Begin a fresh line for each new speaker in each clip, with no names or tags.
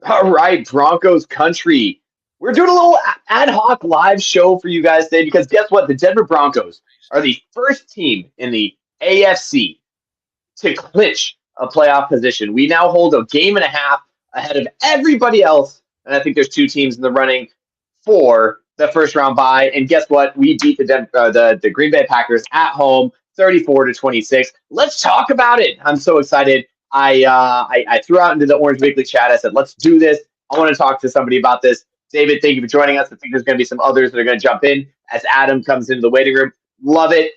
All right, Broncos country. We're doing a little ad hoc live show for you guys today because guess what? The Denver Broncos are the first team in the AFC to clinch a playoff position. We now hold a game and a half ahead of everybody else, and I think there's two teams in the running for the first round bye. And guess what? We beat the Green Bay Packers at home, 34-26. Let's talk about it. I'm so excited. I threw out into the Orange Weekly chat. I said, let's do this. I want to talk to somebody about this. David, thank you for joining us. I think there's going to be some others that are going to jump in as Adam comes into the waiting room. Love it.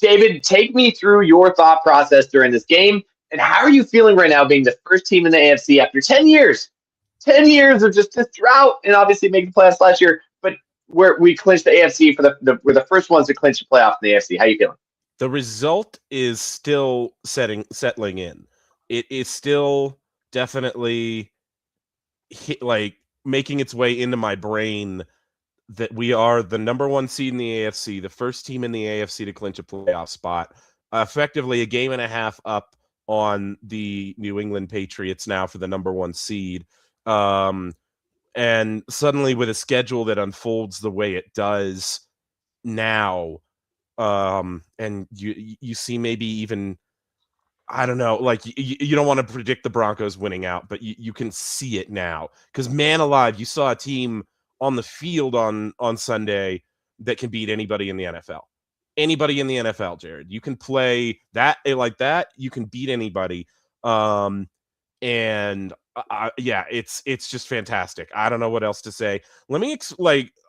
David, take me through your thought process during this game, and how are you feeling right now being the first team in the AFC after 10 years? 10 years of just this drought, and obviously making the playoffs last year, but where we clinched the AFC we're the first ones to clinch the playoff in the AFC. How are you feeling?
The result is still settling in. It is still definitely making its way into my brain that we are the number one seed in the AFC, the first team in the AFC to clinch a playoff spot, effectively a game and a half up on the New England Patriots now for the number one seed. And suddenly with a schedule that unfolds the way it does now, and you see maybe even, I don't know, like you don't want to predict the Broncos winning out, but you can see it now. Because man alive, you saw a team on the field on Sunday that can beat anybody in the NFL. Anybody in the NFL, Jared. You can play that like that. You can beat anybody. And yeah, it's just fantastic. I don't know what else to say. Let me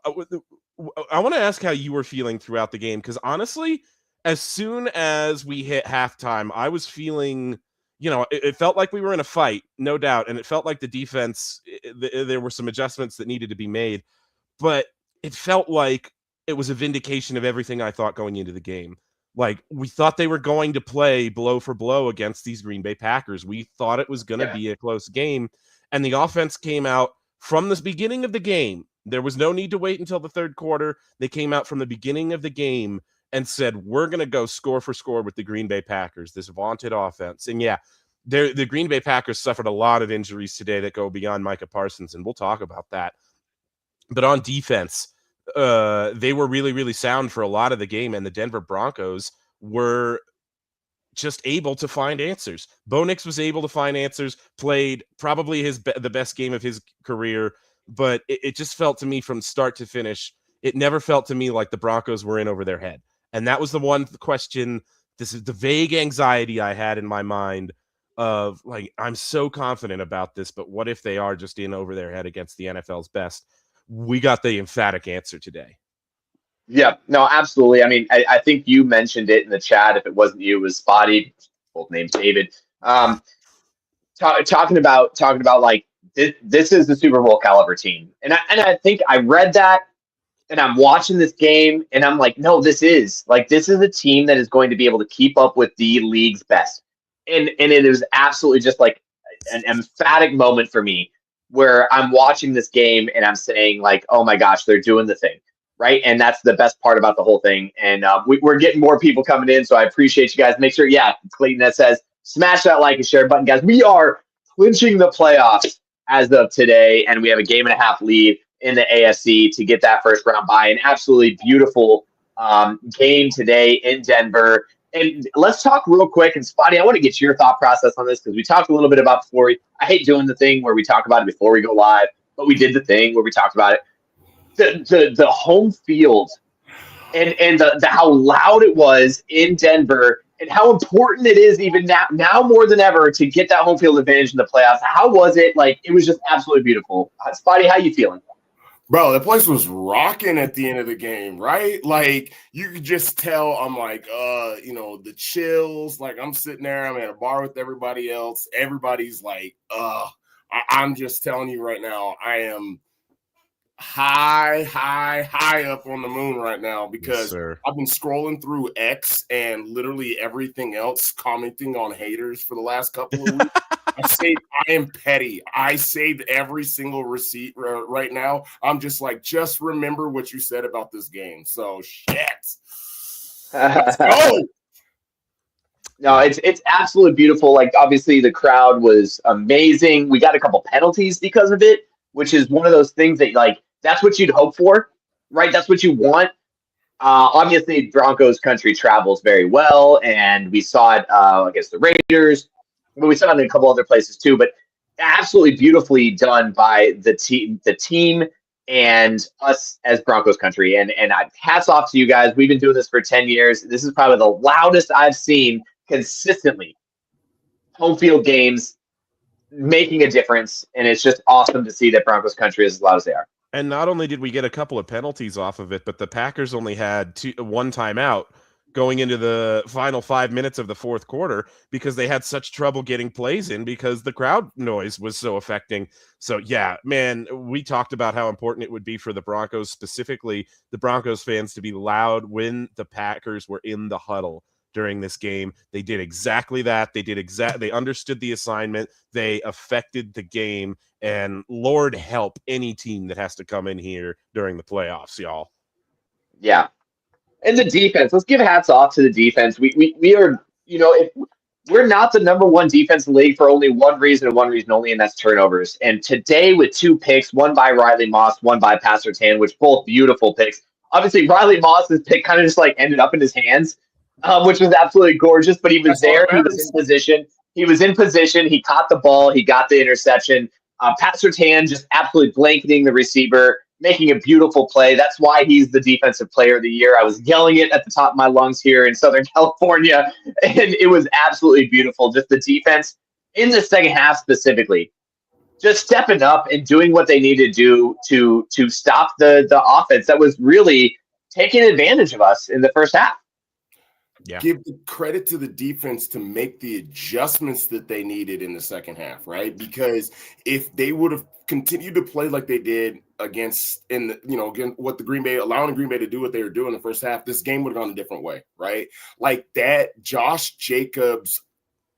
I want to ask how you were feeling throughout the game, because honestly, as soon as we hit halftime, I was feeling, it felt like we were in a fight, no doubt, and it felt like the defense, there were some adjustments that needed to be made, but it felt like it was a vindication of everything I thought going into the game. Like, we thought they were going to play blow for blow against these Green Bay Packers. We thought it was going to be a close game, and the offense came out from the beginning of the game. There was no need to wait until the third quarter. They came out from the beginning of the game and said, we're going to go score for score with the Green Bay Packers, this vaunted offense. And yeah, the Green Bay Packers suffered a lot of injuries today that go beyond Micah Parsons, and we'll talk about that. But on defense, they were really, really sound for a lot of the game, and the Denver Broncos were just able to find answers. Bo Nix was able to find answers, played probably the best game of his career, but it just felt to me from start to finish, it never felt to me like the Broncos were in over their head. And that was the one question, this is the vague anxiety I had in my mind of, like, I'm so confident about this, but what if they are just in over their head against the NFL's best? We got the emphatic answer today.
Yeah, no, absolutely. I mean, I think you mentioned it in the chat. If it wasn't you, it was Spotty, both names David. Talking about like this is the Super Bowl caliber team, and I think I read that, and I'm watching this game, and I'm like, no, this is a team that is going to be able to keep up with the league's best, and it is absolutely just like an emphatic moment for me where I'm watching this game and I'm saying, like, oh my gosh, they're doing the thing. Right. And that's the best part about the whole thing. And we're getting more people coming in. So I appreciate you guys. Make sure, Clayton that says, smash that like and share button, guys. We are clinching the playoffs as of today. And we have a game and a half lead in the AFC to get that first round bye. An absolutely beautiful game today in Denver. And let's talk real quick. And Spotty, I want to get your thought process on this because we talked a little bit about before. I hate doing the thing where we talk about it before we go live, but we did the thing where we talked about it. The home field and the how loud it was in Denver and how important it is even now more than ever to get that home field advantage in the playoffs. How was it? Like, it was just absolutely beautiful. Spotty, how you feeling?
Bro, the place was rocking at the end of the game, right? Like, you could just tell I'm like, the chills. Like, I'm sitting there, I'm at a bar with everybody else. Everybody's like, I'm just telling you right now, I am high up on the moon right now because I've been scrolling through X and literally everything else, commenting on haters for the last couple of weeks. I am petty. I saved every single receipt right now. I'm just like, just remember what you said about this game. So shit. Let's go.
No, it's absolutely beautiful. Like, obviously the crowd was amazing. We got a couple penalties because of it, which is one of those things that, like, that's what you'd hope for, right? That's what you want. Obviously, Broncos country travels very well, and we saw it against the Raiders, but we saw it in a couple other places too. But absolutely beautifully done by the team, and us as Broncos country. And hats off to you guys. We've been doing this for 10 years. This is probably the loudest I've seen consistently home field games making a difference, and it's just awesome to see that Broncos country is as loud as they are.
And not only did we get a couple of penalties off of it, but the Packers only had one timeout going into the final 5 minutes of the fourth quarter because they had such trouble getting plays in because the crowd noise was so affecting. So, yeah, man, we talked about how important it would be for the Broncos, specifically the Broncos fans, to be loud when the Packers were in the huddle during this game. They did exactly that. They understood the assignment. They affected the game. And Lord help any team that has to come in here during the playoffs, y'all.
Yeah. And the defense, let's give hats off to the defense. We are, we're not the number one defense in the league for only one reason and one reason only, and that's turnovers. And today with 2 picks, one by Riley Moss, one by Pat Surtain, which both beautiful picks. Obviously, Riley Moss's pick kind of just like ended up in his hands, which was absolutely gorgeous, but he was there. He was in position. He caught the ball. He got the interception. Pat Surtain just absolutely blanketing the receiver, making a beautiful play. That's why he's the defensive player of the year. I was yelling it at the top of my lungs here in Southern California, and it was absolutely beautiful. Just the defense in the second half specifically, just stepping up and doing what they needed to do to stop the offense that was really taking advantage of us in the first half.
Yeah. Give the credit to the defense to make the adjustments that they needed in the second half, right? Because if they would have continued to play like they did against again, what the Green Bay, allowing Green Bay to do what they were doing in the first half, this game would have gone a different way, right? Like that Josh Jacobs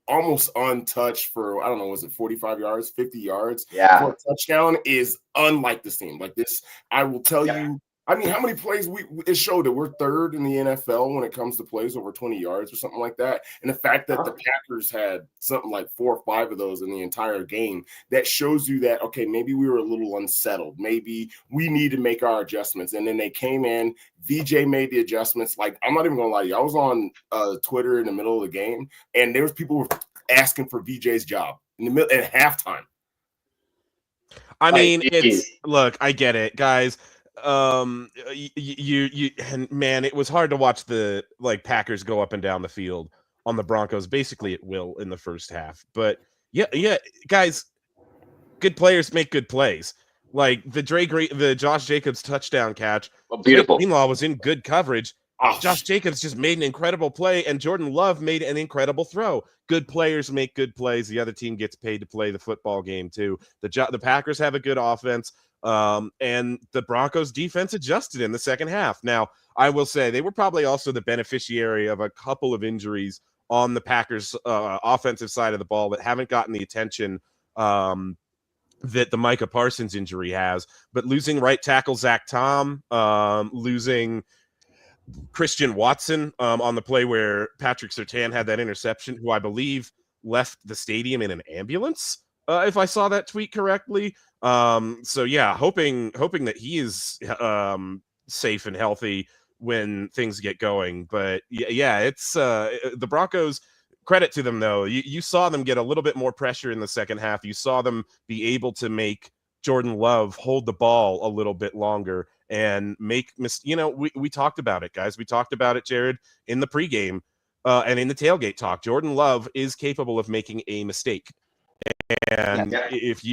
almost untouched for, I don't know, was it 45 yards, 50 yards for a touchdown is unlike this team. Like this, I will tell you, I mean, how many plays it showed that we're third in the NFL when it comes to plays over 20 yards or something like that. And the fact that the Packers had something like 4 or 5 of those in the entire game, that shows you that, okay, maybe we were a little unsettled. Maybe we need to make our adjustments. And then they came in, VJ made the adjustments. Like, I'm not even going to lie to you. I was on Twitter in the middle of the game, and there was people who were asking for VJ's job in the middle at halftime.
I mean, look, I get it, guys. And man, it was hard to watch the Packers go up and down the field on the Broncos basically at will in the first half. But yeah, guys, good players make good plays. Like the Josh Jacobs touchdown catch.
Oh, beautiful.
Meanwhile, was in good coverage. Josh Jacobs just made an incredible play, and Jordan Love made an incredible throw. Good players make good plays. The other team gets paid to play the football game too. The Packers have a good offense. And the Broncos defense adjusted in the second half. Now, I will say they were probably also the beneficiary of a couple of injuries on the Packers offensive side of the ball that haven't gotten the attention that the Micah Parsons injury has. But losing right tackle Zach Tom, losing Christian Watson on the play where Patrick Surtain had that interception, who I believe left the stadium in an ambulance, if I saw that tweet correctly. So yeah, hoping that he is safe and healthy when things get going. But yeah, it's the Broncos. Credit to them though. You saw them get a little bit more pressure in the second half. You saw them be able to make Jordan Love hold the ball a little bit longer and make we talked about it, guys. We talked about it, Jared, in the pregame and in the tailgate talk. Jordan Love is capable of making a mistake. And if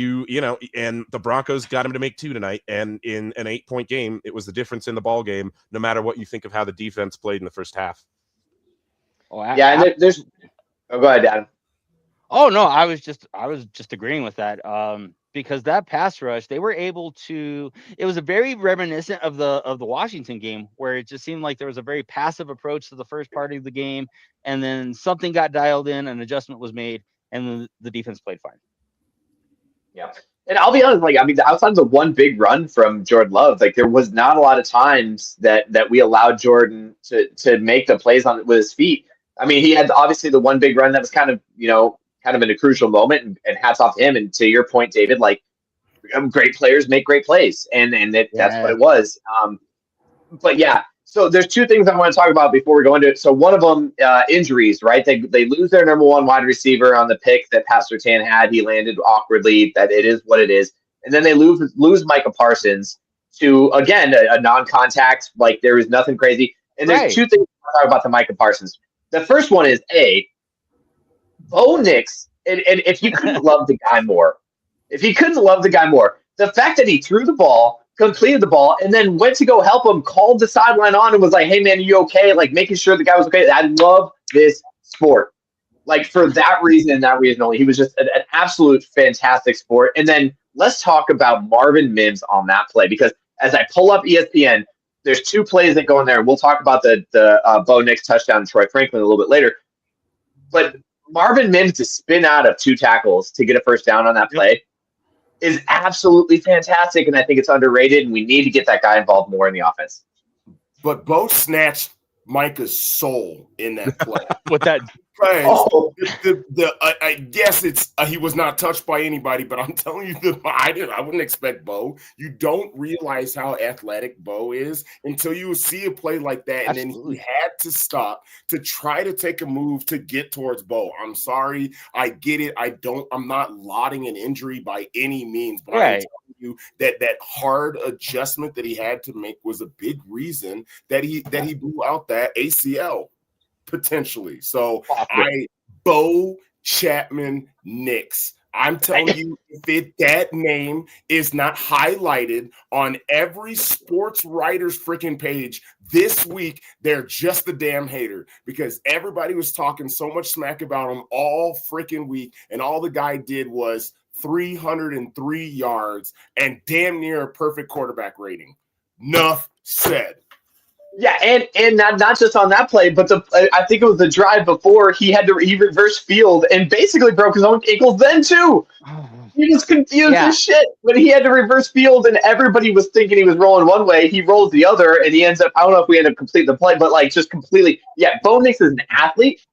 and the Broncos got him to make 2 tonight, and in an 8-point game, it was the difference in the ball game, no matter what you think of how the defense played in the first half.
Oh, and there's go ahead, Adam.
Oh no, I was just agreeing with that. Because that pass rush, they were able to. It was a very reminiscent of the Washington game, where it just seemed like there was a very passive approach to the first part of the game, and then something got dialed in, an adjustment was made, and then the defense played fine.
Yeah, and I'll be honest, outside of the one big run from Jordan Love, there was not a lot of times that we allowed Jordan to make the plays with his feet. I mean, he had obviously the one big run that was kind of in a crucial moment, and hats off to him. And to your point, David, like great players make great plays, and that's what it was. But yeah, so there's two things I want to talk about before we go into it. So one of them, injuries, right? They lose their number one wide receiver on the pick that Pat Surtain had. He landed awkwardly. That it is what it is. And then they lose Micah Parsons to, again, a non-contact. Like, there is nothing crazy. And there's two things I want to talk about the Micah Parsons. The first one is, Bo Nix, and if you couldn't love the guy more, the fact that he threw the ball, completed the ball, and then went to go help him, called the sideline on and was like, hey, man, are you okay? Like, making sure the guy was okay. I love this sport. Like, for that reason and that reason only, he was just an absolute fantastic sport. And then let's talk about Marvin Mims on that play, because as I pull up ESPN, there's two plays that go in there. And we'll talk about the Bo Nix touchdown to Troy Franklin a little bit later. But Marvin Mims to spin out of two tackles to get a first down on that play is absolutely fantastic. And I think it's underrated, and we need to get that guy involved more in the offense.
But Bo snatched Micah's soul in that play.
With that.
I guess it's he was not touched by anybody, but I'm telling you, I wouldn't expect Bo. You don't realize how athletic Bo is until you see a play like that, and then he had to stop to try to take a move to get towards Bo. I'm sorry, I get it. I'm not lauding an injury by any means, but I'm telling you that hard adjustment that he had to make was a big reason that he blew out that ACL. Potentially. So Bo Chapman Nix. I'm telling you, if that name is not highlighted on every sports writer's freaking page this week, they're just a damn hater, because everybody was talking so much smack about him all freaking week, and all the guy did was 303 yards and damn near a perfect quarterback rating. Enough said.
Yeah, and not just on that play, but I think it was the drive before he reversed field and basically broke his own ankles then too. He was confused as shit when he had to reverse field, and everybody was thinking he was rolling one way. He rolls the other, and he ends up, I don't know if we end up completing the play, but like just completely, Bo Nix is an athlete,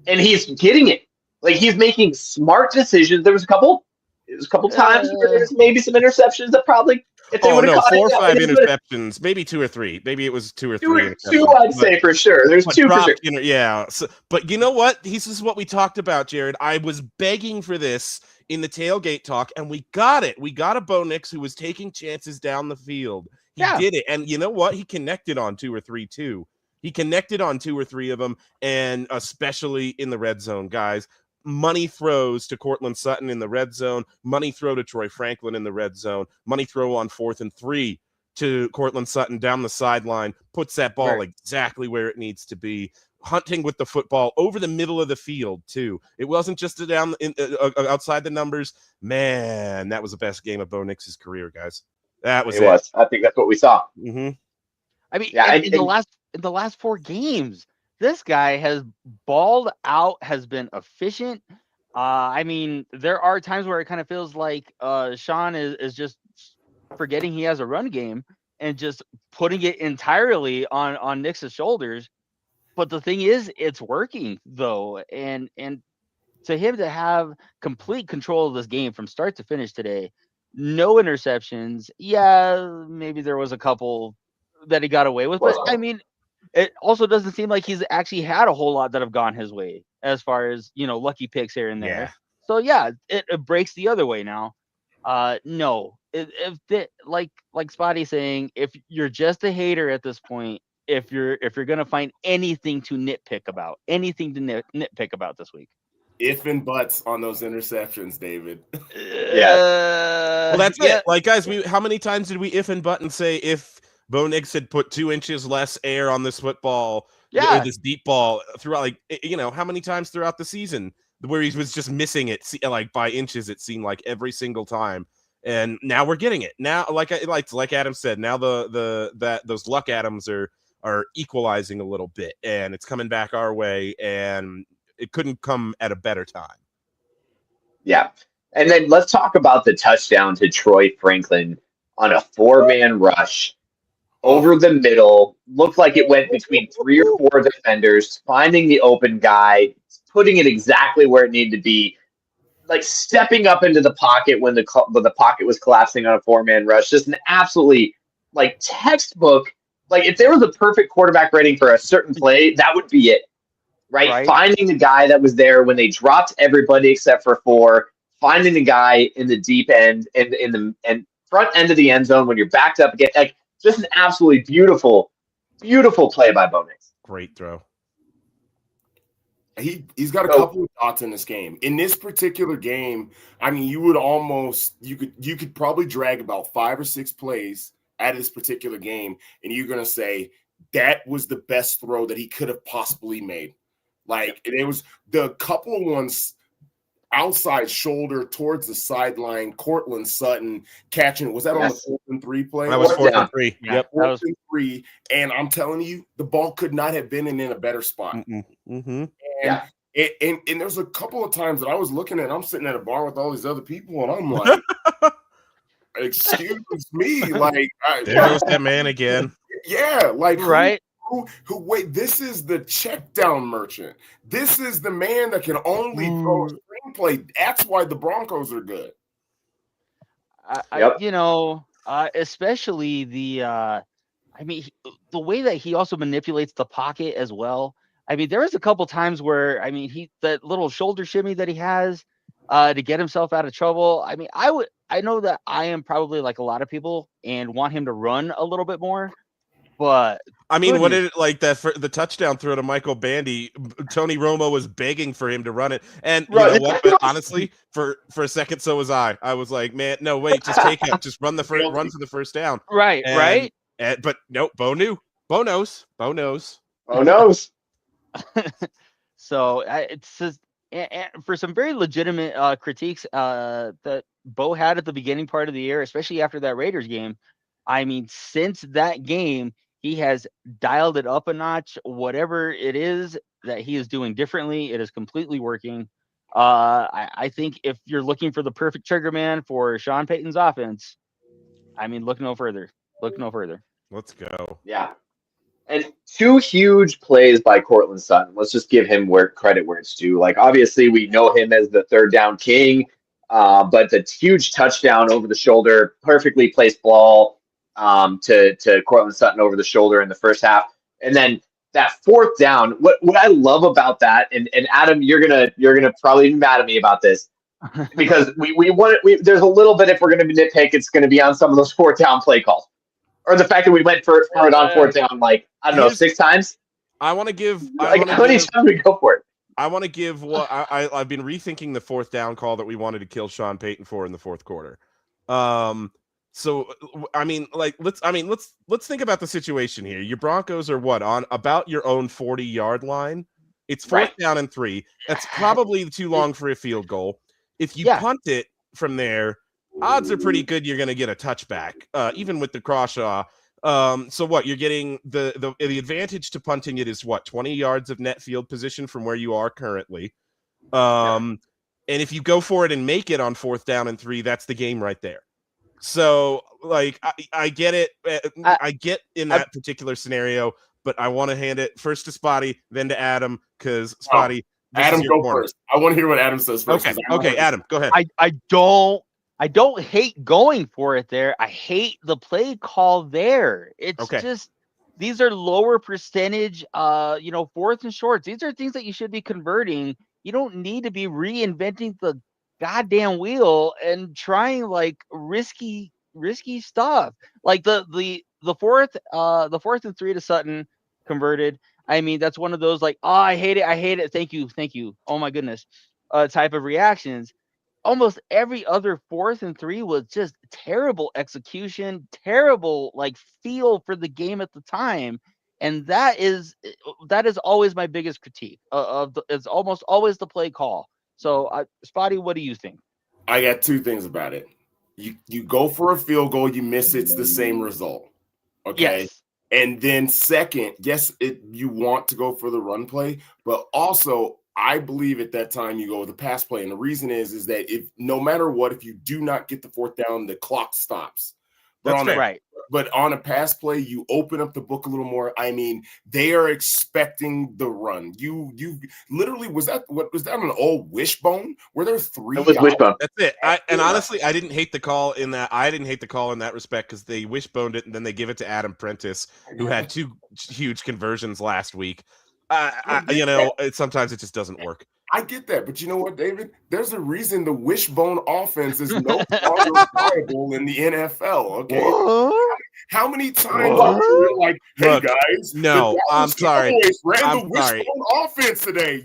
and he's getting it. Like, he's making smart decisions. There was a couple times where there's maybe some interceptions that probably, if they would have caught
4 or 5 interceptions, maybe 2 or 3. Maybe it was 2 or 3.
Two, I'd say for sure. There's 2 for sure.
But you know what? This is what we talked about, Jared. I was begging for this in the tailgate talk, and we got it. We got a Bo Nix who was taking chances down the field. He did it, and you know what? He connected on 2 or 3 too. He connected on 2 or 3 of them, and especially in the red zone, guys. Money throws to Courtland Sutton in the red zone, money throw to Troy Franklin in the red zone, money throw on 4th and 3 to Courtland Sutton down the sideline, puts that ball exactly where it needs to be. Hunting with the football over the middle of the field too. It wasn't just down outside the numbers. Man, that was the best game of Bo Nix's career, guys. That was it.
I think that's what we saw.
Mm-hmm.
I mean, in the last 4 games, this guy has balled out, has been efficient. I mean, there are times where it kind of feels like Sean is just forgetting he has a run game and just putting it entirely on Nix's shoulders. But the thing is, it's working though, and to him to have complete control of this game from start to finish today, no interceptions. Yeah, maybe there was a couple that he got away with, but I mean, it also doesn't seem like he's actually had a whole lot that have gone his way as far as, lucky picks here and there. So it breaks the other way now. No, like Spotty saying, if you're just a hater at this point, if you're gonna find anything to nitpick about this week.
If and buts on those interceptions, David.
Well, that's it. Like, guys, how many times did we if and but and say if Bo Nix had put 2 inches less air on this football, this deep ball throughout, like, how many times throughout the season where he was just missing it, like by inches, it seemed like every single time. And now we're getting it. Now, like Adam said, now those luck Adams are equalizing a little bit, and it's coming back our way, and it couldn't come at a better time.
Yeah. And then let's talk about the touchdown to Troy Franklin on a 4-man rush. over the middle, looked like it went between 3 or 4 defenders, finding the open guy, putting it exactly where it needed to be, like stepping up into the pocket when the pocket was collapsing on a 4-man rush. Just an absolutely like textbook. Like if there was a perfect quarterback rating for a certain play, that would be it. Right? Finding the guy that was there when they dropped everybody except for 4, finding the guy in the deep end and in the front end of the end zone when you're backed up again. Like just an absolutely beautiful, beautiful play by Bo Nix.
Great throw.
He's got a couple of dots in this game. In this particular game, I mean, you could probably drag about 5 or 6 plays out of this particular game, and you're gonna say that was the best throw that he could have possibly made. Like it was the couple of ones outside shoulder towards the sideline, Cortland Sutton catching. Was that on the 4th and 3 play?
That was 4th and 3.
Yeah,
yep.
4th and 3. And I'm telling you, the ball could not have been in a better spot.
Mm-hmm.
And there's a couple of times that I was looking at, I'm sitting at a bar with all these other people, and I'm like, excuse me, like
there goes that man again.
Yeah, like
right.
Who wait, this is the check down merchant. This is the man that can only throw a screenplay. That's why the Broncos are good.
Especially the the way that he also manipulates the pocket as well. I mean, there was a couple times where, I mean, that little shoulder shimmy that he has to get himself out of trouble. I mean, I know that I am probably like a lot of people and want him to run a little bit more. But
I mean, what did it like that for the touchdown throw to Michael Bandy? Tony Romo was begging for him to run it, and you know what? But honestly, for a second, so was I. I was like, man, no, wait, just take it, just run for the first down.
Right, right.
But nope, Bo knows.
So it's just for some very legitimate critiques that Bo had at the beginning part of the year, especially after that Raiders game. I mean, since that game, he has dialed it up a notch. Whatever it is that he is doing differently, it is completely working. I think if you're looking for the perfect trigger man for Sean Payton's offense, I mean, look no further.
Let's go.
Yeah. And 2 huge plays by Cortland Sutton. Let's just give him credit where it's due. Like, obviously, we know him as the 3rd down king, but the huge touchdown over the shoulder, perfectly placed ball to Cortland Sutton over the shoulder in the first half. And then that 4th down, what I love about that, and Adam, you're gonna probably be mad at me about this, because there's a little bit, if we're gonna nitpick, it's gonna be on some of those 4th down play calls. Or the fact that we went for it on 4th down, like, I don't know, 6 times.
I want to give.
How many times we go for it?
I want to give what I've been rethinking the 4th down call that we wanted to kill Sean Payton for in the 4th quarter. So I mean, like, let's think about the situation here. Your Broncos are on about your own 40-yard line. It's 4th down and 3. That's probably too long for a field goal. If you punt it from there, odds are pretty good you're going to get a touchback, even with the Crawshaw. So what you're getting the advantage to punting it is 20 yards of net field position from where you are currently. And if you go for it and make it on 4th down and 3, that's the game right there. So like I get it. I get in that particular scenario, but I want to hand it first to Spotty, then to Adam, because Spotty.
Adam, go first. I want to hear what Adam says first.
Okay, Adam, go ahead.
I don't hate going for it there. I hate the play call there. It's just, these are lower percentage, 4th and shorts. These are things that you should be converting. You don't need to be reinventing the goddamn wheel and trying like risky stuff. Like the 4th and 3 to Sutton converted. I mean, that's one of those like, oh, I hate it. Thank you. Oh my goodness, type of reactions. Almost every other 4th and 3 was just terrible execution, terrible like feel for the game at the time, and that is always my biggest critique it's almost always the play call. So, Spotty, what do you think?
I got 2 things about it. You go for a field goal, you miss, it's the same result. Okay.
Yes.
And then second, yes, you want to go for the run play, but also I believe at that time you go with the pass play. And the reason is that if no matter what, if you do not get the 4th down, the clock stops. But on a pass play, you open up the book a little more. I mean, they are expecting the run. You literally was that an old wishbone? Were there 3?
It was wishbone.
That's it. Honestly, I didn't hate the call in that. I didn't hate the call in that respect because they wishboned it and then they give it to Adam Prentice, who had 2 huge conversions last week. Sometimes it just doesn't work.
I get that, but you know what, David? There's a reason the wishbone offense is no longer viable in the NFL. Okay, how many times are like, "Hey
Look,
guys,
no, I'm sorry,
ran the wishbone offense today."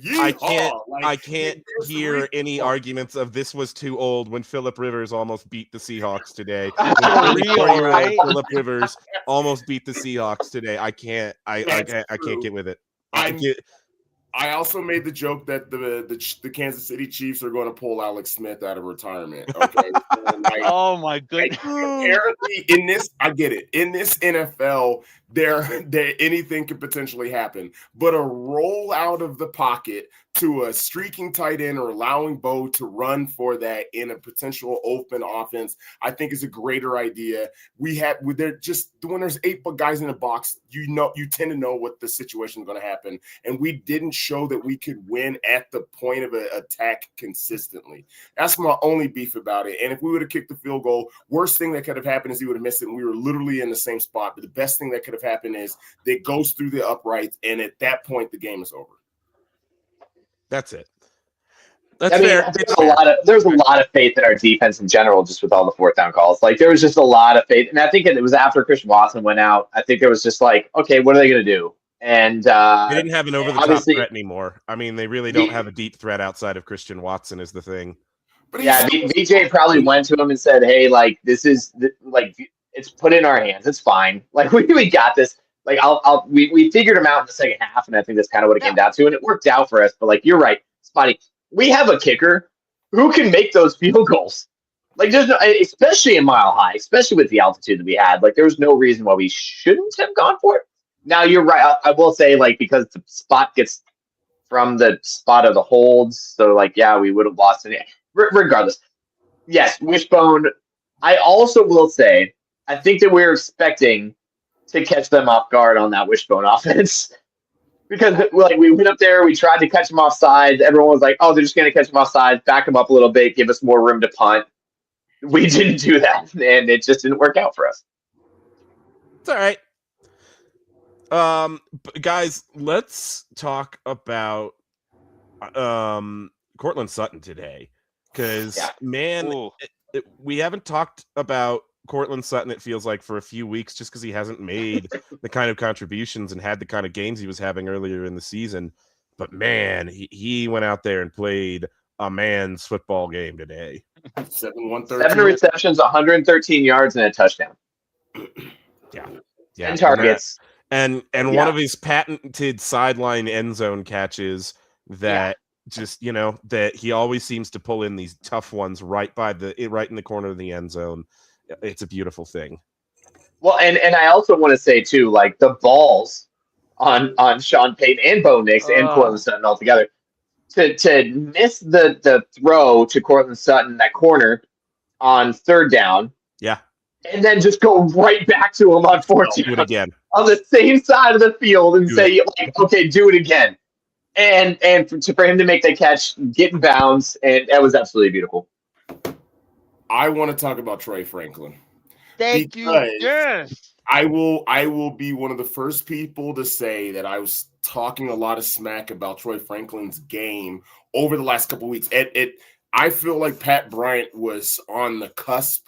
I can't hear any arguments of this was too old when Phillip Rivers almost beat the Seahawks today. Phillip Rivers almost beat the Seahawks today. I can't get with it.
I also made the joke that the Kansas City Chiefs are going to pull Alex Smith out of retirement. Okay.
Oh my goodness.
Apparently, I get it. In this NFL, there anything could potentially happen. But a roll out of the pocket to a streaking tight end or allowing Bo to run for that in a potential open offense, I think is a greater idea. When there's 8 guys in the box, you tend to know what the situation is going to happen. And we didn't show that we could win at the point of an attack consistently. That's my only beef about it. And if we would have kicked the field goal, worst thing that could have happened is he would have missed it and we were literally in the same spot. But the best thing that could have happened is that it goes through the uprights, and at that point, the game is over.
That's it. That's fair.
There's a lot of faith in our defense in general, just with all the 4th down calls. Like there was just a lot of faith, and I think it was after Christian Watson went out. I think there was just like, okay, what are they going to do? And
they didn't have an over-the-top threat anymore. I mean, they really don't have a deep threat outside of Christian Watson is the thing.
But yeah, VJ probably went to him and said, "Hey, like this is like it's put in our hands. It's fine. Like we got this." Like we figured him out in the second half, and I think that's kind of what it came down to, and it worked out for us. But like you're right, Spotty, we have a kicker who can make those field goals. Like there's no, especially in Mile High, especially with the altitude that we had. Like there was no reason why we shouldn't have gone for it. Now you're right. I will say like because the spot gets from the spot of the holds, so like we would have lost it. Regardless, yes, wishbone. I also will say I think that we're expecting to catch them off guard on that wishbone offense. Because like we went up there, we tried to catch them off sides. Everyone was like, "Oh, they're just going to catch them off sides, back them up a little bit, give us more room to punt." We didn't do that, and it just didn't work out for us.
It's all right. Guys, let's talk about Courtland Sutton today, because we haven't talked about Courtland Sutton, it feels like, for a few weeks, just because he hasn't made the kind of contributions and had the kind of games he was having earlier in the season. But man, he went out there and played a man's football game today.
7 receptions, 113 yards, and a touchdown.
Yeah.
10 targets.
And one of his patented sideline end zone catches that just, that he always seems to pull in these tough ones right in the corner of the end zone. It's a beautiful thing.
Well, and I also want to say too, like the balls on Sean Payton and Bo Nix and Courtland Sutton altogether to miss the throw to Courtland Sutton, that corner on 3rd down.
Yeah.
And then just go right back to him on 4th
do it again
on the same side of the field and say, like, okay, do it again. And for him to make that catch, get in bounds, and that was absolutely beautiful.
I want to talk about Troy Franklin.
Thank you. Yes.
I will be one of the first people to say that I was talking a lot of smack about Troy Franklin's game over the last couple of weeks. I feel like Pat Bryant was on the cusp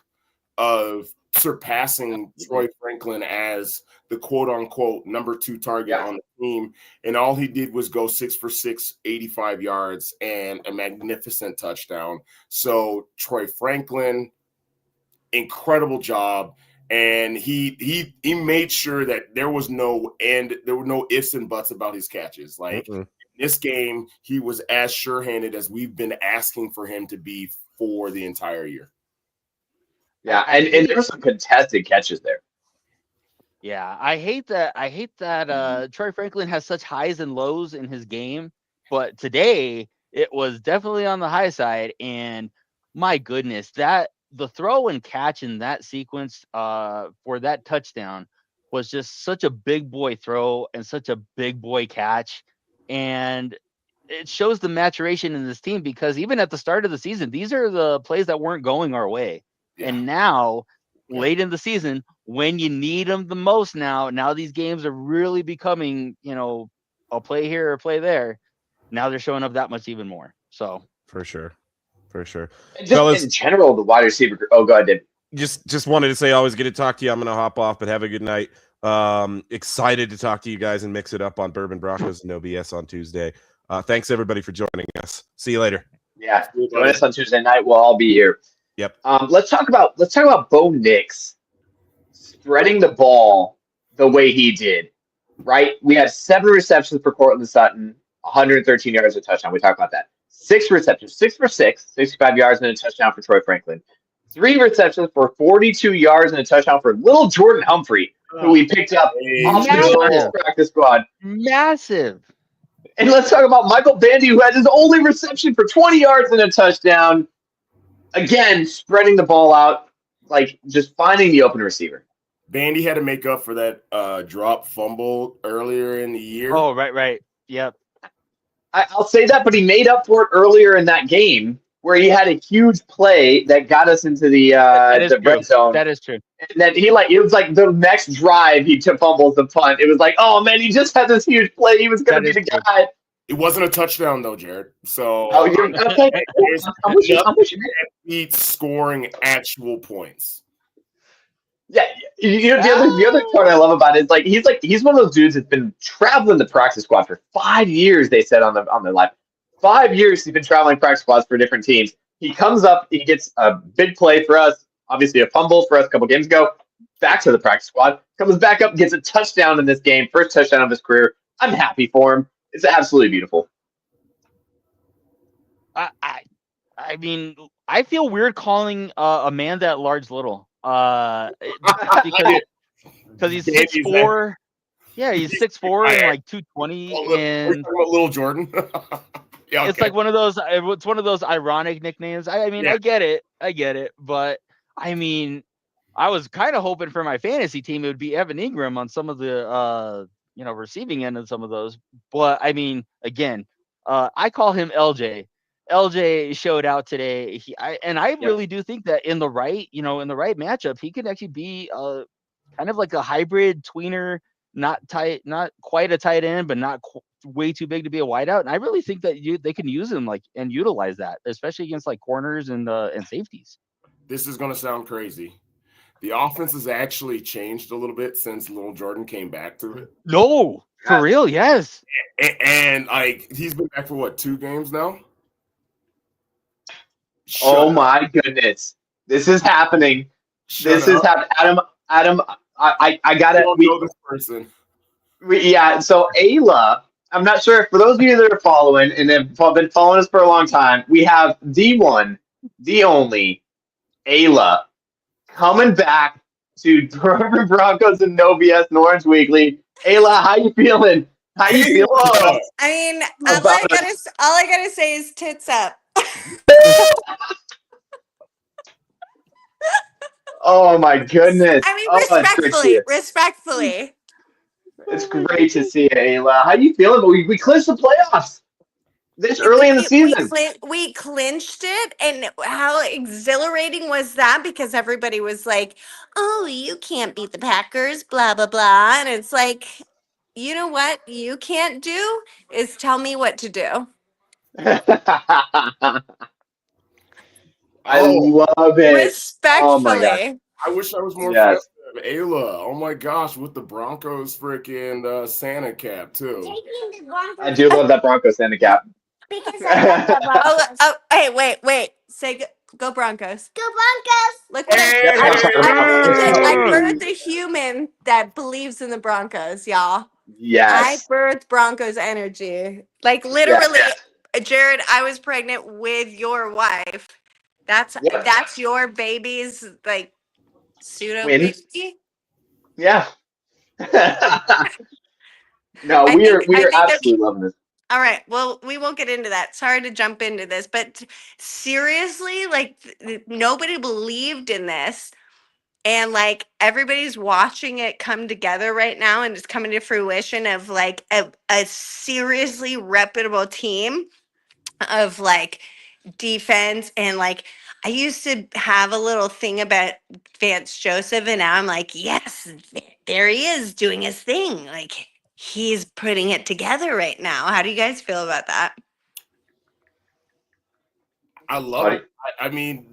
of surpassing Troy Franklin as the quote-unquote number 2 target on the team, and all he did was go 6 for 6, 85 yards, and a magnificent touchdown. So Troy Franklin, incredible job, and he made sure that there were no ifs and buts about his catches. Like in this game, he was as sure-handed as we've been asking for him to be for the entire year. Yeah, and there were some contested catches there.
Yeah, I hate that Troy Franklin has such highs and lows in his game, but today it was definitely on the high side. And my goodness, that the throw and catch in that sequence for that touchdown was just such a big boy throw and such a big boy catch. And it shows the maturation in this team, because even at the start of the season, these are the plays that weren't going our way. Yeah. And now, late in the season, when you need them the most, now these games are really becoming, a play here or play there. Now they're showing up that much even more. So
for sure.
Just fellas, in general, the wide receiver. Oh, go ahead, Dave.
Just wanted to say, always good to talk to you. I'm going to hop off, but have a good night. Excited to talk to you guys and mix it up on Bourbon Broncos and No BS on Tuesday. Thanks everybody for joining us. See you later.
Yeah, join us on Tuesday night. We'll all be here.
Yep.
Let's talk about Bo Nix spreading the ball the way he did. Right, we had 7 receptions for Courtland Sutton, 113 yards, a touchdown. We talked about that. 6 receptions, 6 for 6, 65 yards and a touchdown for Troy Franklin. 3 receptions for 42 yards and a touchdown for little Jordan Humphrey, who we picked up off the practice squad.
Massive.
And let's talk about Michael Bandy, who had his only reception for 20 yards and a touchdown. Again, spreading the ball out, like just finding the open receiver.
Bandy had to make up for that drop fumble earlier in the year.
Oh, right. Yep.
I'll say that, but he made up for it earlier in that game where he had a huge play that got us into the red zone.
That is true.
And then it was like the next drive he fumbles the punt. It was like, oh man, he just had this huge play. He was going to be the guy.
It wasn't a touchdown though, Jared. So
you're okay.
He's scoring actual points.
Yeah, the other part I love about it is he's one of those dudes that's been traveling the practice squad for 5 years. They said on their live, 5 years he's been traveling practice squads for different teams. He comes up, he gets a big play for us, obviously a fumble for us a couple games ago. Back to the practice squad, comes back up, gets a touchdown in this game, first touchdown of his career. I'm happy for him. It's absolutely beautiful.
I mean, I feel weird calling a man that large little. Because he's 6'4". Yeah, he's 6'4" and like 220. And
little Jordan. Yeah, okay.
It's like one of those. It's one of those ironic nicknames. I mean, yeah. I get it. But I mean, I was kind of hoping for my fantasy team it would be Evan Ingram on some of the receiving end of some of those. But I mean, again, I call him LJ. LJ showed out today. I really do think that in the right matchup, he could actually be kind of like a hybrid tweener, not quite a tight end, but not way too big to be a wideout. And I really think that they can use him and utilize that, especially against like corners and safeties.
This is going to sound crazy. The offense has actually changed a little bit since Little Jordan came back to it.
No, for real, yes.
And like he's been back for what, 2 games now?
Oh my goodness. This is happening. This is happening. Adam, I gotta know this person. So Ayla, I'm not sure, for those of you that are following and have been following us for a long time, we have the one, the only Ayla coming back to Bourbon Broncos and No BS and Orange Weekly. Ayla, how you feeling? How you feeling?
I mean, all I gotta say is tits up.
Oh my goodness.
I mean, respectfully.
It's great to see you, Ayla. How you feeling? We clinched the playoffs this early in the season.
We clinched it, and how exhilarating was that? Because everybody was like, oh, you can't beat the Packers, blah, blah, blah. And it's like, you know what you can't do is tell me what to do.
I love it.
Respectfully.
Oh my gosh.
I wish I was more festive. Ayla, oh my gosh, with the Broncos freaking Santa cap too.
I do love that Broncos Santa cap.
Because hey, wait. Say go Broncos. Go Broncos. Look what I birthed a human that believes in the Broncos, y'all.
Yes.
I birthed Broncos energy. Like literally, Jared, I was pregnant with your wife. That's your baby's like pseudo baby.
Yeah. No, we are absolutely loving this.
All right. Well, we won't get into that. Sorry to jump into this, but seriously, like nobody believed in this. And like everybody's watching it come together right now and it's coming to fruition of like a seriously reputable team of like defense. And like I used to have a little thing about Vance Joseph, and now I'm like, yes, there he is doing his thing. Like he's putting it together right now. How do you guys feel about that?
I love it. I mean,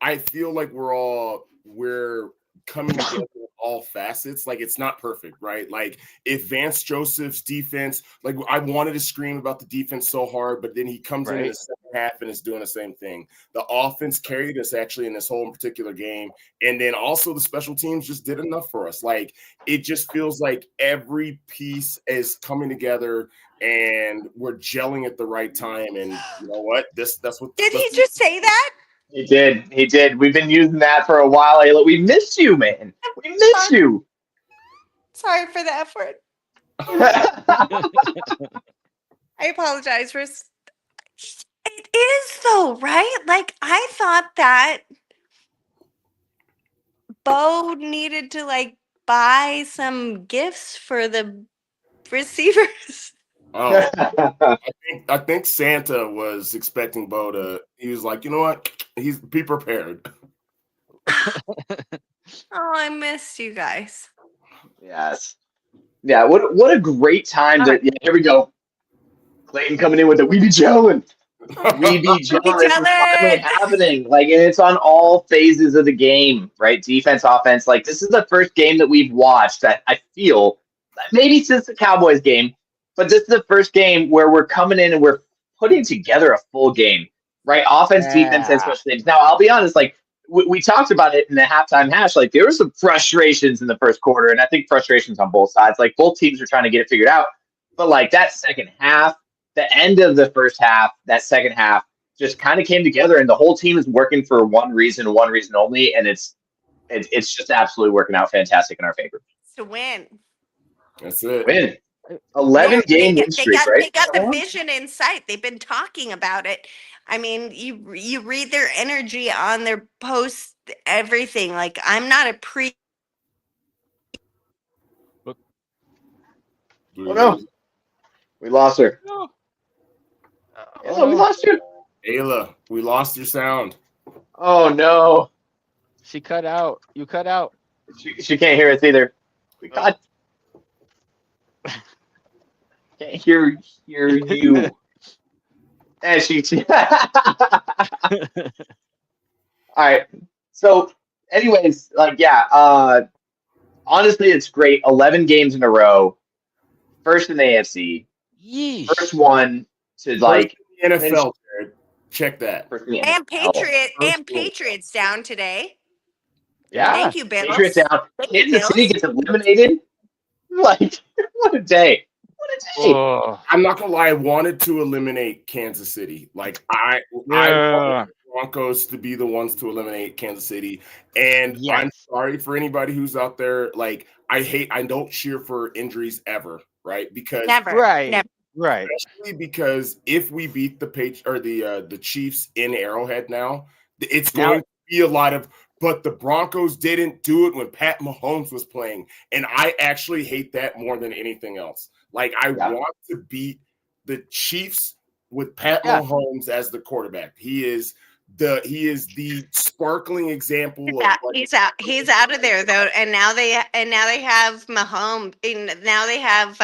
I feel like we're coming together with all facets. Like it's not perfect, right? Like if Vance Joseph's defense, like I wanted to scream about the defense so hard, but then he comes in the second half and is doing the same thing. The offense carried us actually in this whole particular game. And then also the special teams just did enough for us. Like it just feels like every piece is coming together and we're gelling at the right time. And you know what? That's what
did he just say that?
He did. He did. We've been using that for a while, Ayla. We missed you, man. We miss you.
Sorry for the F word. I apologize for. It is though, right? Like I thought that Bo needed to like buy some gifts for the receivers.
Oh, I think Santa was expecting Bo to. He was like, you know what? Be prepared.
Oh, I missed you guys.
Yes. Yeah. What a great time to. Yeah, here we go. Clayton coming in with the we be gelling. We be gelling. This is finally happening. Like, and it's on all phases of the game, right? Defense, offense. Like, this is the first game that we've watched that I feel maybe since the Cowboys game, but this is the first game where we're coming in and we're putting together a full game, right? Offense, defense, and special teams. Now, I'll be honest, like we talked about it in the halftime hash. Like there were some frustrations in the first quarter, and I think frustrations on both sides. Like both teams are trying to get it figured out, but like that second half, the end of the first half, that second half just kind of came together, and the whole team is working for one reason only, and it's just absolutely working out fantastic in our favor.
It's to win.
That's it.
Win. 11-game win streak, right?
They got the vision in sight. They've been talking about it. I mean, you read their energy on their posts, everything. Like I'm not a pre.
Oh no, we lost her.
No.
Ayla, we lost you.
Ayla, we lost your sound.
Oh no,
she cut out. You cut out.
She can't hear us either. We got. Can't hear you. And she. All right. So, anyways, like, yeah. Honestly, it's great. 11 games in a row. First in the AFC.
Yeesh.
First one to like
NFL. Check that.
And Patriots down today.
Yeah.
Thank you, Bill.
Patriots down. Kansas City gets eliminated. Like, what a day.
Oh. I'm not gonna lie, I wanted to eliminate Kansas City. Like I wanted the Broncos to be the ones to eliminate Kansas City. And I'm sorry for anybody who's out there. Like I don't cheer for injuries ever, right? Because
never.
Especially because if we beat the Chiefs in Arrowhead now, it's going to be a lot of. But the Broncos didn't do it when Pat Mahomes was playing. And I actually hate that more than anything else. Like, I want to beat the Chiefs with Pat Mahomes as the quarterback. He is the sparkling example.
He's out of there though. And now they have Mahomes. And now they have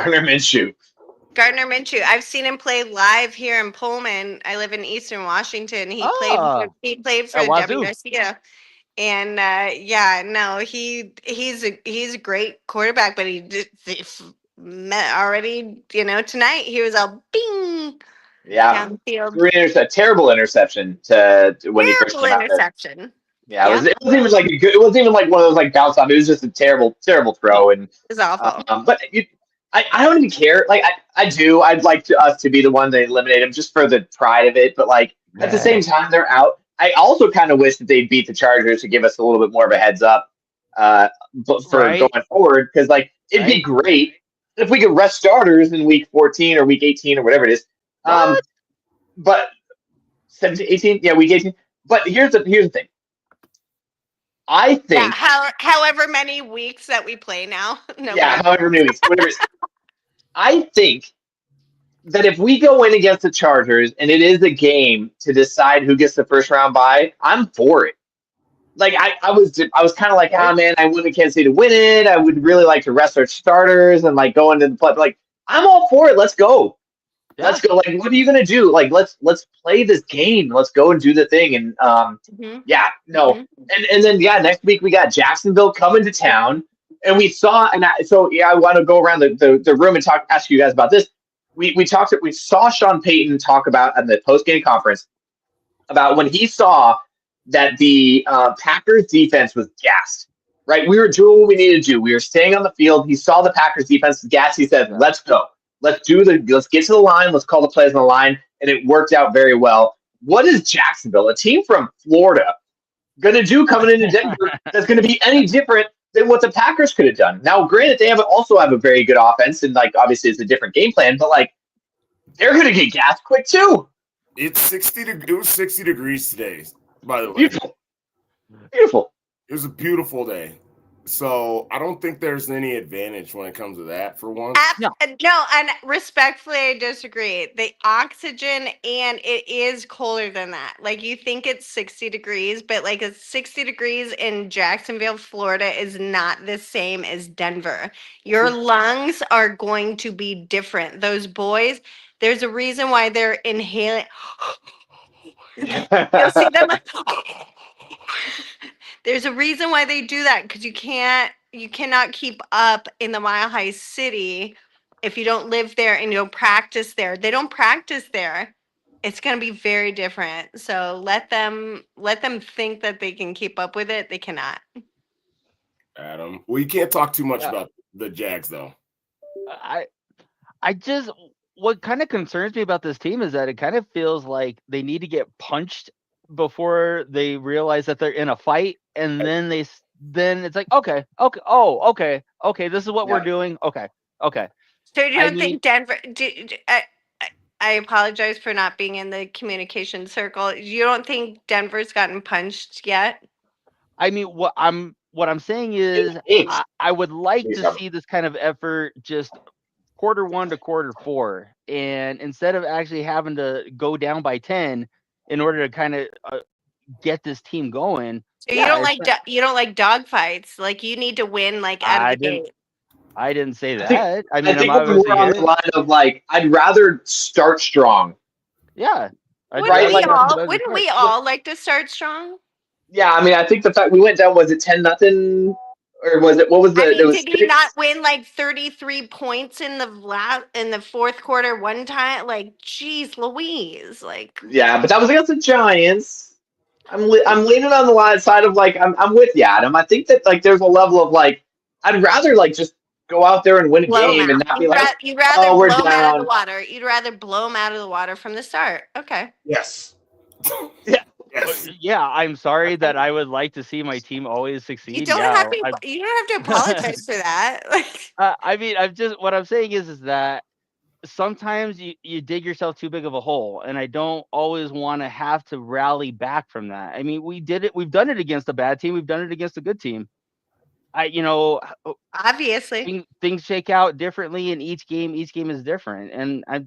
Gardner Minshew. I've seen him play live here in Pullman. I live in Eastern Washington. He played for WSU. And he's a great quarterback, but he already, tonight he was all bing.
Yeah. A terrible interception when he first came out there. Yeah, it wasn't even like one of those like bounce off. It was just a terrible throw, and
it was awful.
But I don't even care. Like I do. I'd like us to be the one that eliminate him just for the pride of it. But like at the same time, they're out. I also kind of wish that they beat the Chargers to give us a little bit more of a heads up. but for going forward, because like it'd be great if we could rest starters in week 14 or week 18 or whatever it is. But 17, 18, yeah, week 18. But here's the thing. I think
however many weeks that we play now.
However many weeks, whatever. I think that if we go in against the Chargers and it is a game to decide who gets the first round bye, I'm for it. Like I was kind of like, man, I wouldn't Kansas City to win it. I would really like to rest our starters and like go into the play. Like I'm all for it. Let's go. Yeah. Let's go. Like, what are you gonna do? Like, let's play this game. Let's go and do the thing. And and then next week we got Jacksonville coming to town, and we saw I want to go around the room and ask you guys about this. We saw Sean Payton talk about in the post game conference about when he saw that the Packers defense was gassed. Right, we were doing what we needed to do. We were staying on the field. He saw the Packers defense was gassed. He said, "Let's go. Let's get to the line. Let's call the plays on the line." And it worked out very well. What is Jacksonville, a team from Florida, going to do coming into Denver that's going to be any different than what the Packers could have done? Now, granted, they also have a very good offense, and like obviously it's a different game plan, but like they're going to get gassed quick too.
It was 60 degrees today, by the way.
Beautiful.
It was a beautiful day. So I don't think there's any advantage when it comes to that for one.
No, and respectfully, I disagree. The oxygen, and it is colder than that. Like you think it's 60 degrees, but like it's 60 degrees in Jacksonville, Florida is not the same as Denver. Your lungs are going to be different. Those boys, there's a reason why they're inhaling. You'll see them. There's a reason why they do that, because you cannot keep up in the Mile High City if you don't live there and you don't practice there. They don't practice there. It's going to be very different. So let them think that they can keep up with it. They cannot.
Adam, well, you can't talk too much about the Jags though.
I just, what kind of concerns me about this team is that it kind of feels like they need to get punched before they realize that they're in a fight, and then it's like okay, this is what we're doing. Okay.
So you don't think Denver? I apologize for not being in the communication circle. You don't think Denver's gotten punched yet?
I mean, what I'm saying is, I would like to see this kind of effort just quarter 1 to quarter 4, and instead of actually having to go down by 10. In order to kind of get this team going.
So you don't like dogfights. Like you need to win like out of the gate.
I didn't say that. I
think I'm more on the line of like I'd rather start strong.
Yeah.
Wouldn't we all like to start strong?
Yeah, I mean, I think the fact we went down, was it 10-0? Or was it, what was the?
I mean, did he not win like 33 points in the fourth quarter one time? Like, geez, Louise, like.
Yeah, but that was against the Giants. I'm leaning on the side of like I'm with you, Adam. I think that like there's a level of like I'd rather like just go out there and win a game and not be like,
you'd rather blow them out of the water. You'd rather blow them out of the water from the start. Okay.
Yes.
Yeah.
Yes.
Yeah, I'm sorry that I would like to see my team always succeed.
You don't have to apologize for that.
I mean, what I'm saying is that sometimes you dig yourself too big of a hole, and I don't always want to have to rally back from that. I mean, we did it. We've done it against a bad team. We've done it against a good team.
Obviously
things shake out differently in each game. Each game is different, and I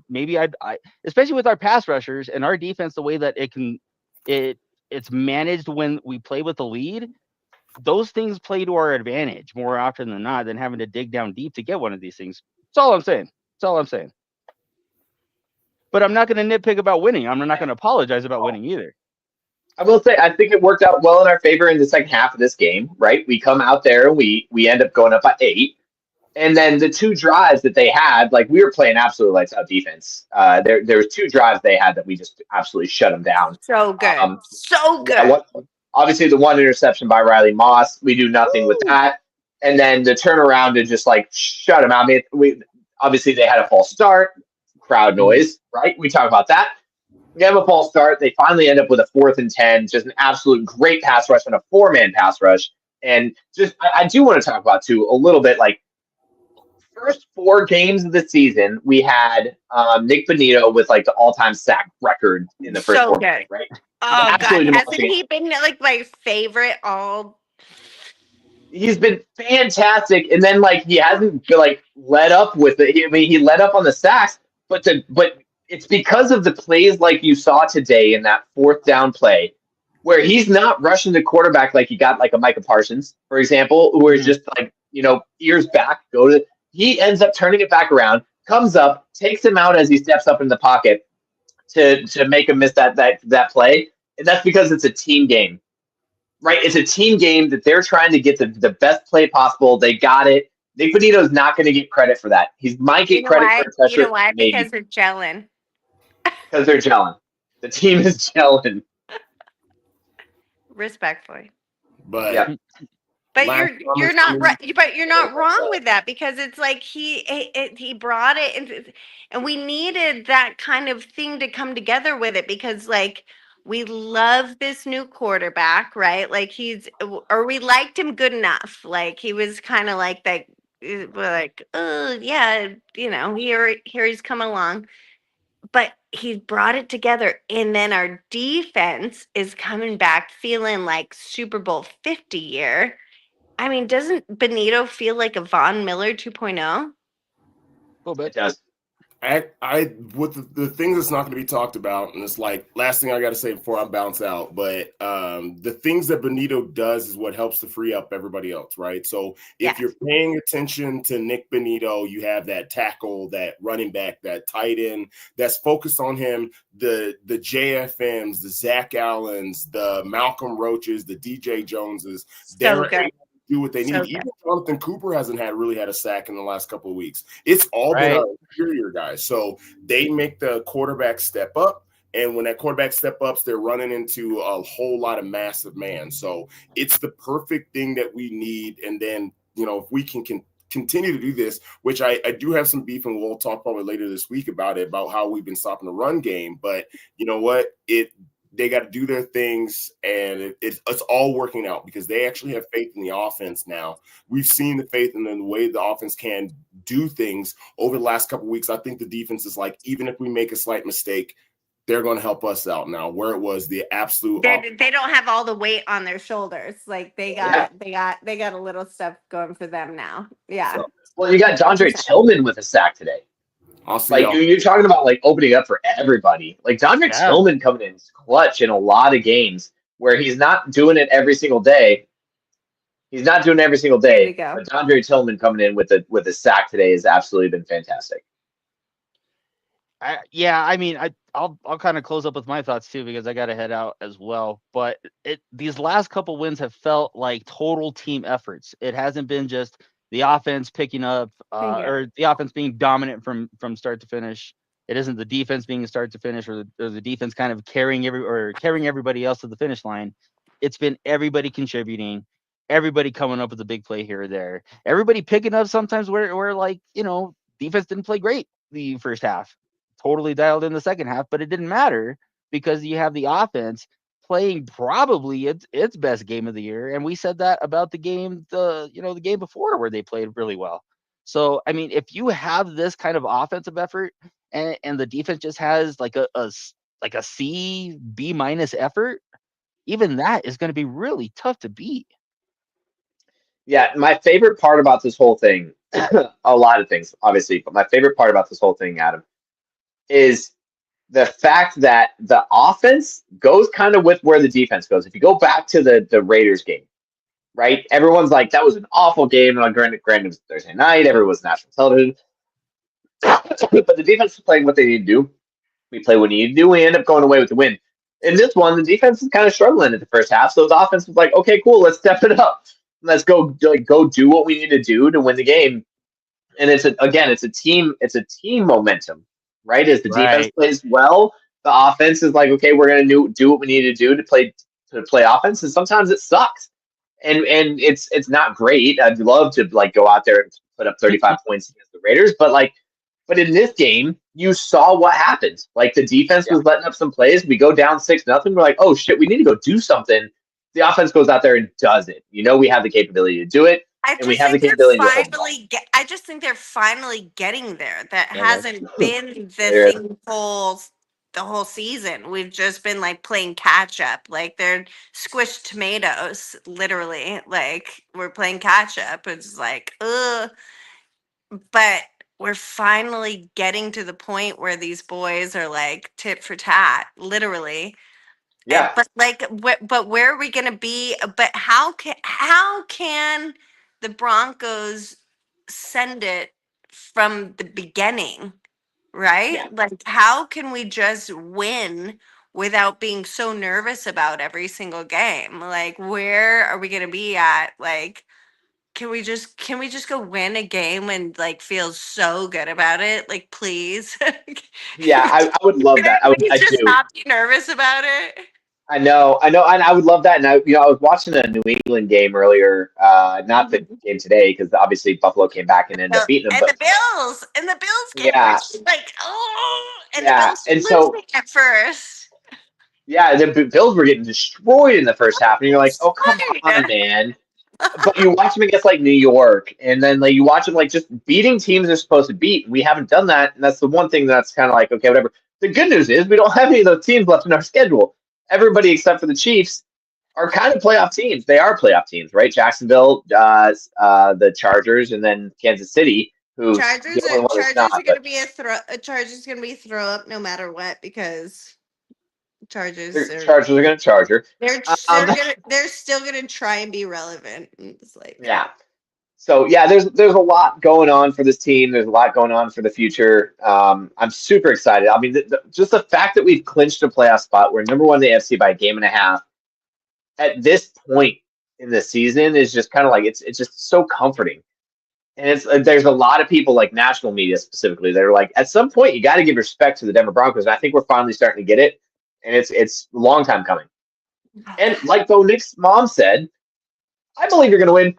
especially with our pass rushers and our defense, the way that it's managed when we play with the lead. Those things play to our advantage more often than not than having to dig down deep to get one of these things. That's all I'm saying. But I'm not going to nitpick about winning. I'm not going to apologize about winning either.
I will say, I think it worked out well in our favor in the second half of this game, right? We come out there and we end up going up by 8. And then the 2 drives that they had, like we were playing absolutely lights out defense. There was 2 drives they had that we just absolutely shut them down.
So good. So good.
Obviously, the 1 interception by Riley Moss, we do nothing with that. And then the turnaround to just like shut them out. I mean, obviously they had a false start, crowd noise, right? We talk about that. They have a false start. They finally end up with a 4th and 10, just an absolute great pass rush and a 4-man pass rush. And just I do want to talk about too a little bit like first 4 games of the season, we had Nik Bonitto with like the all-time sack record in the first 4 games, right?
Oh God, hasn't he been like my favorite all?
He's been fantastic, and then like he hasn't like let up with it. He let up on the sacks, but it's because of the plays like you saw today in that 4th down play, where he's not rushing the quarterback like he got like a Micah Parsons, for example, who is just like ears back, he ends up turning it back around, comes up, takes him out as he steps up in the pocket to make him miss that play, and that's because it's a team game. Right, it's a team game that they're trying to get the best play possible. They got it. Nik Bonitto's not going to get credit for that. He might get credit for pressure.
You know why? Because they're gelling.
Because they're gelling. The team is gelling.
Respectfully.
But
yeah.
But you're not right. But you're not wrong with that, because it's like he brought it, and we needed that kind of thing to come together with it, because like we love this new quarterback, right? Like we liked him good enough. Like he was kind of like that, like oh yeah, here he's coming along. But he brought it together, and then our defense is coming back feeling like Super Bowl 50 year. I mean, doesn't Bonitto feel like a Von Miller 2.0?
A little bit.
It does.
I with the thing that's not going to be talked about, and it's like last thing I got to say before I bounce out, but the things that Bonitto does is what helps to free up everybody else, right? So if you're paying attention to Nik Bonitto, you have that tackle, that running back, that tight end that's focused on him, the JFMs, the Zach Allens, the Malcolm Roaches, the DJ Joneses.
So good.
Do what they need.
So
even Jonathan Cooper hasn't really had a sack in the last couple of weeks. It's all been our inferior guys. So they make the quarterback step up, and when that quarterback step ups, they're running into a whole lot of massive man. So it's the perfect thing that we need. And then if we can continue to do this, which I do have some beef, and we'll talk probably later this week about how we've been stopping the run game. But you know what? They got to do their things, and it's all working out because they actually have faith in the offense now. We've seen the faith in the way the offense can do things over the last couple of weeks. I think the defense is like, even if we make a slight mistake, they're going to help us out now, where it was the absolute.
They don't have all the weight on their shoulders. Like they got a little stuff going for them now. Yeah.
So, well, you got DeAndre Tillman with a sack today. Like you're talking about like opening up for everybody. Like DeAndre Tillman coming in clutch in a lot of games where he's not doing it every single day. But DeAndre Tillman coming in with a sack today has absolutely been fantastic.
I'll kind of close up with my thoughts too, because I got to head out as well. But these last couple wins have felt like total team efforts. It hasn't been just the offense picking up or the offense being dominant from start to finish. It isn't the defense being start to finish, or the defense kind of carrying everybody else to the finish line. It's been everybody contributing, everybody coming up with a big play here or there, everybody picking up sometimes where like, defense didn't play great the first half, totally dialed in the second half, but it didn't matter because you have the offense playing probably its best game of the year. And we said that about the game, the game before, where they played really well. So, I mean, if you have this kind of offensive effort and the defense just has like a C, B- effort, even that is going to be really tough to beat.
Yeah. My favorite part about this whole thing, a lot of things, obviously, but my favorite part about this whole thing, Adam, is the fact that the offense goes kind of with where the defense goes. If you go back to the Raiders game, right? Everyone's like, that was an awful game. And granted, it was Thursday night. Everyone was national television. But the defense was playing what they need to do. We play what we need to do. We end up going away with the win. In this one, the defense is kind of struggling at the first half. So the offense was like, okay, cool, let's step it up. Let's go do what we need to do to win the game. And it's a team momentum. Right, as the defense plays well, the offense is like, okay, we're going to do what we need to do to play offense, and sometimes it sucks, and it's not great. I'd love to like go out there and put up 35 points against the Raiders, but in this game, you saw what happened. Like the defense was letting up some plays. We go down 6-0. We're like, oh shit, we need to go do something. the offense goes out there and does it. You know, we have the capability to do it. And we have the capability to
I just think they're finally getting there. That hasn't been the whole season. We've just been like playing catch up. Like they're squished tomatoes, literally. Like we're playing catch up. It's like, ugh. But we're finally getting to the point where these boys are like tit for tat, literally.
Yeah.
But like, but where are we going to be? But how can the Broncos send it from the beginning, right?
Yeah.
Like, how can we just win without being so nervous about every single game? Like, where are we going to be at? Like, can we just go win a game and like feel so good about it? Like, please.
Yeah, I would love that. I
just
do.
not be nervous about it.
I know, and I would love that. And I was watching a New England game earlier, not the game today, because obviously Buffalo came back and ended up beating them.
And the Bills game,
yeah,
like, oh, and
yeah,
the Bills were losing at first.
Yeah, the Bills were getting destroyed in the first half, and you're like, oh, come on, man. But you watch them against like New York, and then like you watch them like just beating teams they're supposed to beat. We haven't done that, and that's the one thing that's kind of like, okay, whatever. The good news is we don't have any of those teams left in our schedule. Everybody except for the Chiefs are kind of playoff teams. They are playoff teams, right? Jacksonville, the Chargers, and then Kansas City. Who
Chargers are going to be Chargers going to be throw up no matter what, because Chargers are
going to Charger.
They're still going to try and be relevant. It's like,
yeah. So yeah, there's a lot going on for this team. There's a lot going on for the future. I'm super excited. I mean, just the fact that we've clinched a playoff spot, we're number one in the AFC by a game and a half. At this point in the season is just kind of like it's just so comforting. And there's a lot of people, like national media specifically, that are like, at some point you got to give respect to the Denver Broncos. And I think we're finally starting to get it, and it's a long time coming. And like Bo Nick's mom said, I believe you're going to win.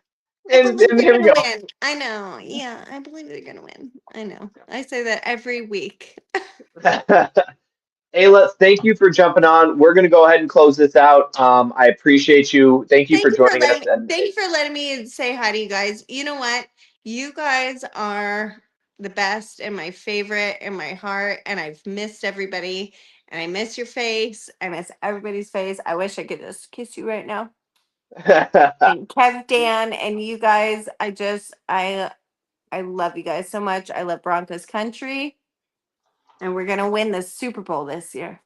And here we go.
Win. I know. Yeah, I believe they're going to win. I know. I say that every week.
Ayla, thank you for jumping on. We're going to go ahead and close this out. I appreciate you. Thank you for joining us.
Thank you for letting me say hi to you guys. You know what? You guys are the best and my favorite in my heart, and I've missed everybody, and I miss your face. I miss everybody's face. I wish I could just kiss you right now. And Kev, Dan, and you guys, I love you guys so much. I love Broncos country, and we're gonna win the Super Bowl this year.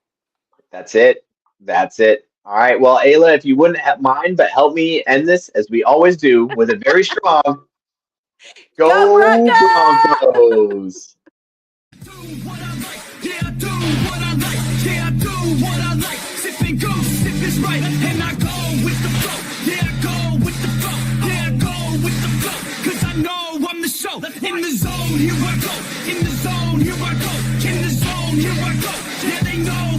That's it. All right. Well, Ayla, if you wouldn't mind, but help me end this as we always do with a very strong Go Broncos!
Do what I like, yeah, I do what I like, yeah, I do what I like. Sipping goose, if it's right, and I go with the flow, yeah, I go with the flow, yeah, I go with the flow, 'cause I know I'm the show. In the zone, here I go, in the zone, here I go, in the zone, here I go, yeah, they know